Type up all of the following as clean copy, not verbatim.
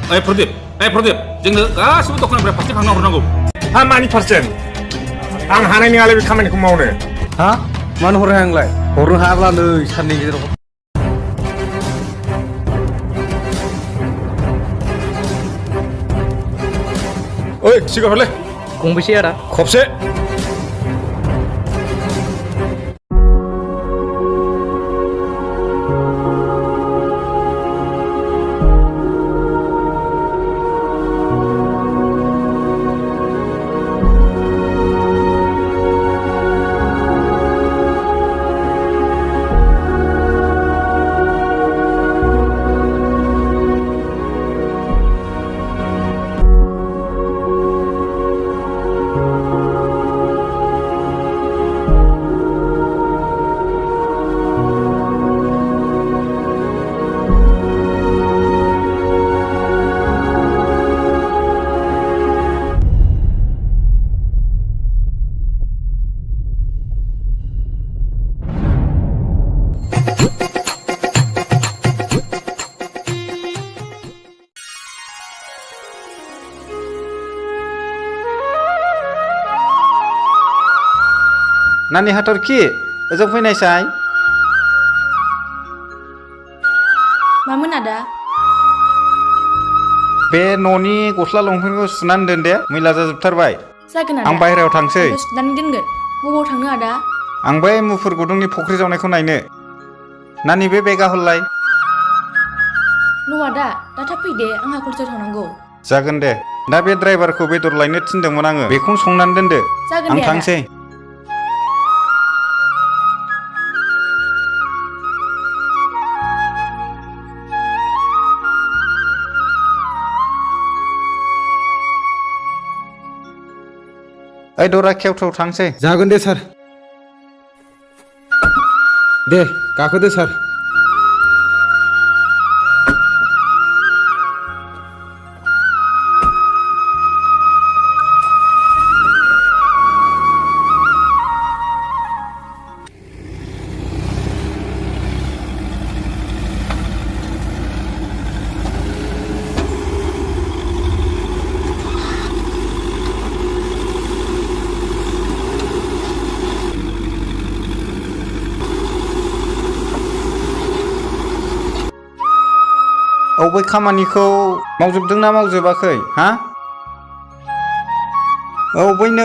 प्रदीप जोंनो गासिबो दखाननिफ्राय फारसे खांना हरनांगौ हा मानि पार्सेन्ट आं हानाय नङालै बे खामानिखौ मावनो हा मानो हरनो हाया आंलाय हरनो हायाब्ला नै साननि गेजेराव ओइ सिगां हरलै गंबेसे आदा खबसे नानि हाथरखि ओजों फैनायसाय मामोन आदा बे न'नि गस्ला लंपेन्टखौ सुनानै दोन दे मैला जाजोबथारबाय जागोन आदा आं बाहेरायाव थांसै सुनानै दोनगोन बबाव थांनो आदा आं बै मुफुर गुदुंनि फुख्रि जावनायखौ नायनो नानि बे बेगा हरलाय न' आदा दा थाब फै दे आंहा कलेजाव थांनांगौ जागोन दे दा बे ड्राइभारखौ बेदर लायनो थिनदोंमोन आङो बेखौनो संनानै दोनदो जागोन आं दे आदा थांसै ओइ दरा खेवथाव थांसै जागोन दे सार दे गाखोदो सार औ बै खामानिखौ मावजोबदोंना मावजोबाखै हा औ बैनो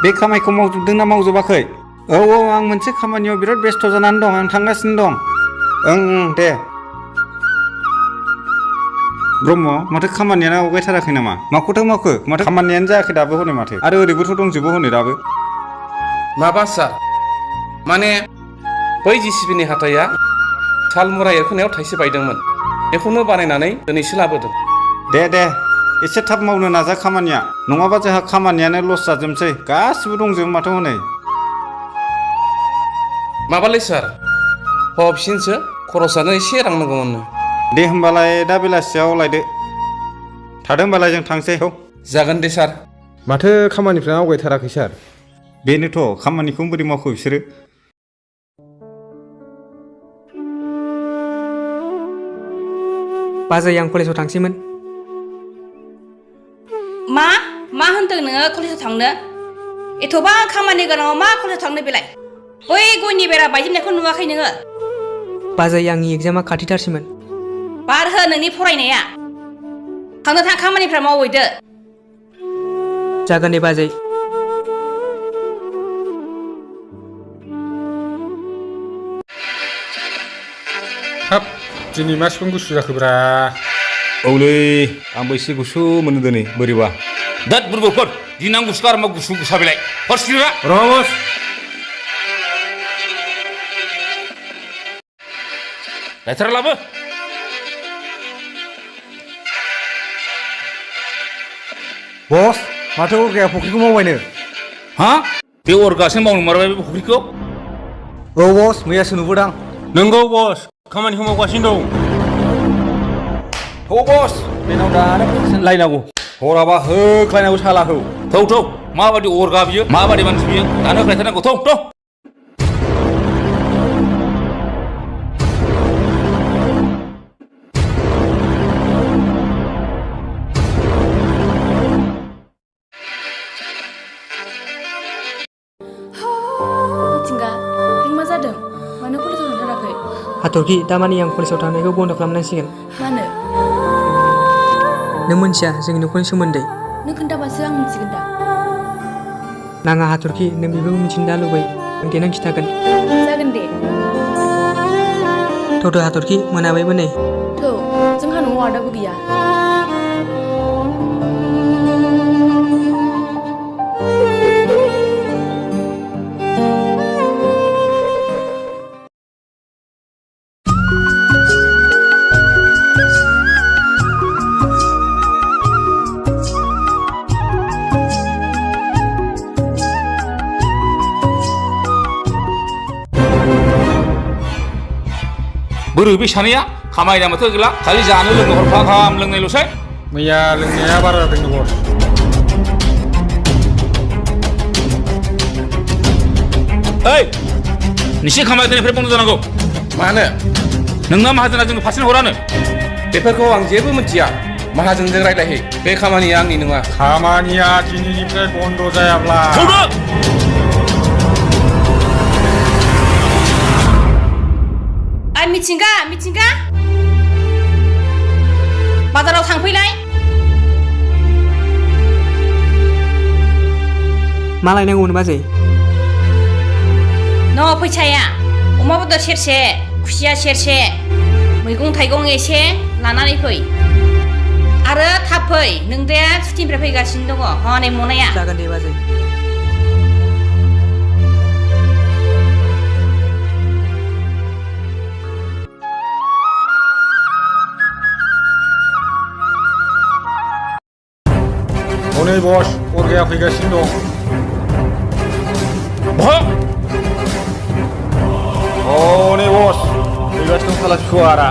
बे खामानिखौ मावजोबदोंना मावजोबाखै औ आं मोनसे खामानियाव बिराद बेस्थ' जानानै दं आं थांगासिनो दं ओं दे ब्रह्म माथो खामानियानो आवगायथाराखै नामा माखौथो मावखो माथो खामानियानो जायाखै दाबो हनै माथो आरो ओरैबोथ' दंजोबो हनै दाबो माबा सार माने बै जिसिबिनि हाथाया सालमुरा एरखोनायाव थाइसे बायदोंमोन बेखौनो बानायनानै दिनैसो लाबोदों दे एसे थाब मावनो नाजा खामानिया नङाबा जोंहा खामानियानो लस जाजोबसै गासिबो दंजोबो माथो हनै माबालै सार हरफिनसो खरसानो एसे रां नांगौमोननो दे होमबालाय दा बेलासियाव लायदो थादो होमबालाय जों थांसै औ जागोन दे सार माथो खामानिफ्रा आवगायथाराखै सार बेनोथ' खामानिखौ बोरै मावखो बिसोरो बाजै आं कलेजाव थांसैमोन मा होनदों नोङो कलेजाव थांनो एथ'बां खामानि गोनाङाव मा कलेजाव थांनो बेलाय बै गयनि बेरा बायजोबनायखौ नुवाखै नोङो बाजै आंनि एगजामा खाथिथारसैमोन बार हो नोंनि फरायनाया थांनो थां खामानिफ्रा मावहैदो जागोन दे बाजै हाब दिनै मा सिफुं गुसु जाखोब्रा औलै आंबो एसे गुसु मोनो दिनै बोरैबा दाद बुरबकफोर दिनां गुसु गारमा गुसु गुसा बेलाय हरसिरा रमस लायथारा लाबो बस माथो अरगाया फुख्रिखौ मावबायनो हा बे अरगासो मावनो मारबाय बे फुख्रिखौ औ बस मैयासो नुबोदां नोंगौ बस खामानिखौ मावगासिनो दं औ बस बेनाव दानो पेसेन्ट लायनांगौ हराबा होख्लायनांगौ सालाखौ थौ माबायदि अरगा बियो माबायदि मानसि बियो दानो होख्लायथारनांगौ थौ हाथरखि दामानि आं कलेजाव थांनायखौ बन्द खालामनांसिगोन मानो नों मोनथिया जोंनि न'खरनि सोमोन्दै नों खोन्थाबासो आं मिथिगोन दा नाङा हाथरखि नों बेखौ मिथिनो दा लुबै आं देनां खिथागोन जागोन दे थौथ' हाथरखि मोनाबायबो नै थौ जोंहा न'आव आदाबो गैया बोरो बे सानैया खामायना माथो गैला खालि जानो लोंनो हरफा गाहाम लोंनायल'सै मैया लोंनाया बारा जादोंनो बस ओइ नोंसिनि खामानि दोननायनिफ्राय बन्द जानांगौ मानो नोंना माहाजोना जोंनो फारसेनो हरानो बेफोरखौ आं जेबो मिथिया माहाजोनजों रायलायहै बे खामानिया आंनि नङा खामानिया दिनैनिफ्राय बन्द जायाब्ला थौदो मिथिंगा मिथिंगा बाजाराव थांफैलाय मा लायनांगौमोन बाजै न' फैसाया अमा बेदर सेरसे खुसिया सेरसे मैगं थाइगं एसे लानानै फै आरो थाब फै नों दे सुटिनिफ्राय फैगासिनो दङ हनै मनाया जागोन दे बाजै हनै बस अरगाया फैगासिनो दं हनै बस फैगासिनो दं साला सुवारा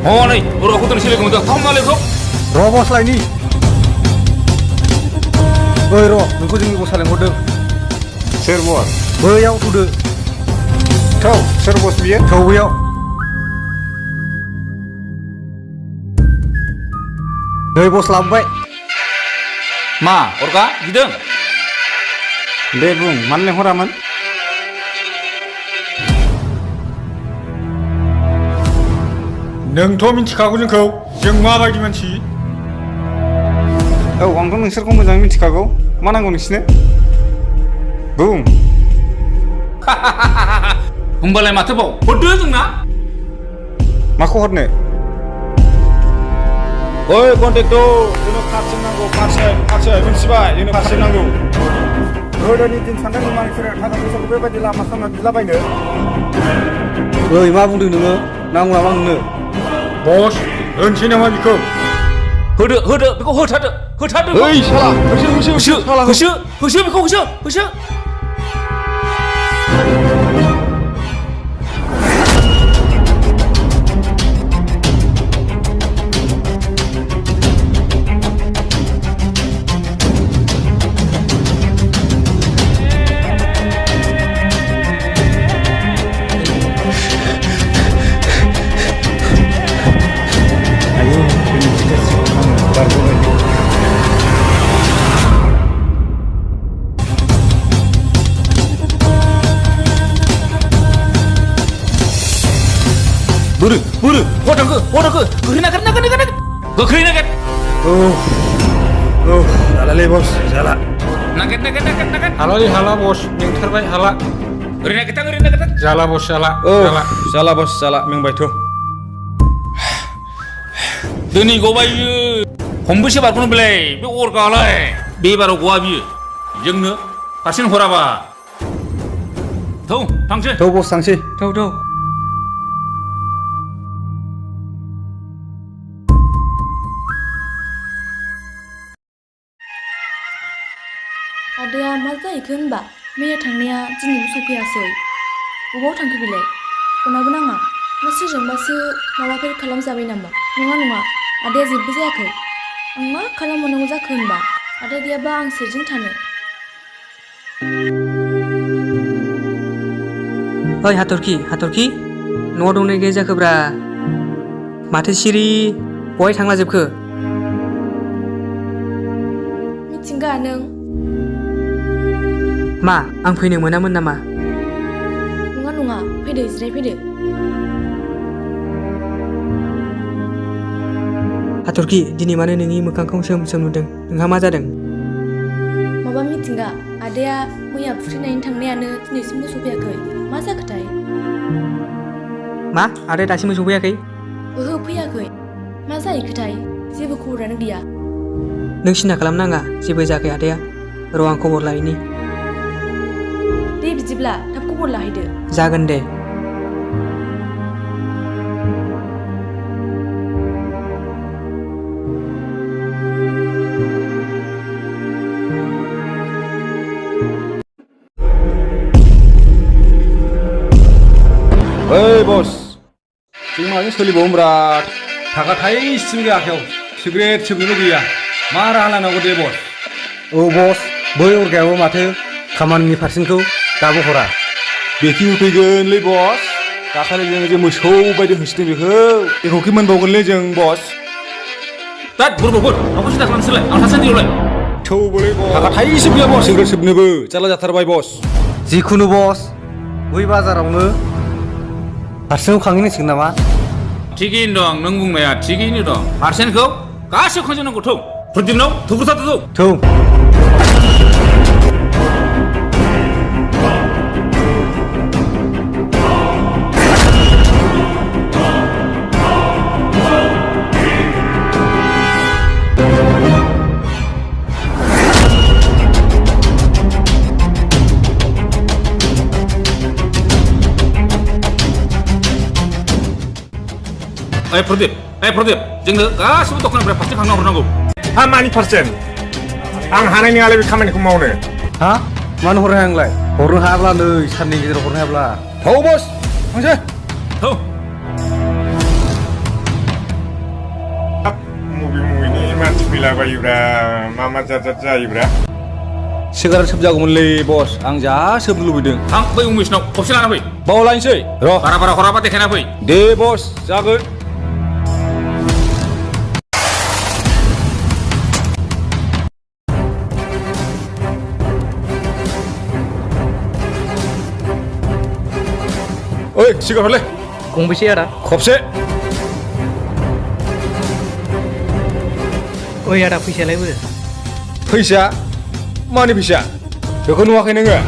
हनै बर'खौ दोनसै लोगो मोनदों थाम मालिकखौ र' बस लायनि बै र' नोंखौ जोंनि बसा लेंहरदों सोर बस बैयाव थौदो थौ सोर बस बियो थौ बैयाव नै बस लाबोबाय मा अरगा गिदों दे बुं मानो लेंहरामोन नोंथ' मिथिखागौ जोंखौ जों माबायदि मानसि औ आंथ' नोंसोरखौ मोजाङै मिथिखागौ मा नांगौ नोंसिनो बुं होमबालाय माथोबाव हरदो जोंना माखौ हरनो ओइ कन्टेक्टआव जोंनो फारसेन नांगौ फारसेन मिथिबाय जोंनो फारसेन नांगौ गोदोनि दिन सानदों नामा नोंसोरो थाखा फैसाखौ बेबायदि लामा सामा बिलाबायनो ओइ मा बुंदों नोङो नांगौ नामा नोंनो बस होनसै नामा बिखौ होदो बेखौ होथारदो ओइ साला होसो बेखौ होसो बोरो हरथांखो गोख्रै नागिर गोख्रै नागिर जालालै बस जाला नागिर हालालै हाला बस मेंथारबाय हाला ओरैनो नागिरथां जाला बस जाला जाला बस जाला मेंबायथ' दिनै गबायो खनबेसे बारग'नो बेलाय बे अरगालाय बे बाराव गवा बियो जोंनो फारसेन हराबा थौ थांसै थौ बस थांसै थौ आदाया मा जाहैखो होनबा मैया थांनाया दिनैबो सफैयासै बबाव थांखो बेलाय फनाबो नाङा ना सोरजोंबासो माबाफोर खालामजाबाय नामा नङा आदाया जेबो जायाखै आं मा खालामबावनांगौ जाखो होनबा आदा गैयाबा आं सोरजों थानो ओइ हाथरखि न'आव दंना गैया जाखोब्रा माथो सिरि बहाय थांला जोबखो मिथिंगा नों मा आं फैनो मोनामोन नामा नङा फैदो जिरायफैदो हाथरखि दिनै मानो नोंनि मोखांखौ सोम सोम नुदों नोंहा मा जादों माबा मिथिंगा आदाया मैया फुख्रिनायनि थांनायानो दिनैसिमबो सफैयाखै मा जाखोथाय मा आदाया दासिमबो सफैयाखै ओहो फैयाखै मा जाहैखोथाय जेबो खबरानो गैया नों सिन्था खालामनाङा जेबो जायाखै आदाया र' आं खबर लाहैनि दे बिदिब्ला थाब खबर लाहैदो जागोन दे ओइ बस जों माजों सोलिबावोब्रा थाखा थाइसेबो गैया आखायाव सिगारेट सोबनोबो गैया मा राहा लानांगौ दे बस औ बस बै अरगायाबो माथो खामानिनि पारसेन्टखौ दाबो हरा बेखि होफैगोनलै बस दाखालि जोङो जे मोसौ बायदि होसिगोन बेखौ मोनबावगोनलै जों बस तात बुरबुर माखौ सिन्था खालामसोलाय आं थासान्दि आवलाय थौबोलै बस थाखा थाइसेबो गैया बस सिगारेट सोबनोबो जारला जाथारबाय बस जिखुनु बस बै बाजारावनो पारसेन्टखौ खांहैनांसिगोन नामा थिगैनो दं नों बुंनाया थिगैनो दं पार्सेन्टखौ गासिबो खांजोबनांगौ थौ प्रदिपनाव थौखोथा थौ थौ प्रदीप जोंनो गासिबो दखाननिफ्राय पार्सेन्ट खांना हरनांगौ हा मानि पार्सेन्ट आं हानाय नङालै बे खामानिखौ मावनो हा मानो हरनो हाया आंलाय हरनो हायाब्ला नै साननि गेजेराव हरनो हायाब्ला थौ बस थांसै थौ मबेनि मानसि फैलाबायोब्रा मा जायोब्रा सिगारेट सोबजागौमोनलै बस आं जा सोबनो लुबैदों थां बै उमेशनाव खबसे लाना फै बाव लायनोसै र' बारा हराबा देखायना फै दे बस जागोन ओइ सिगारेट हरलै गंबेसे आदा खबसे ओइ आदा फैसायालाय बोरो फैसा मानि फैसा बेखौ नुवाखै नोङो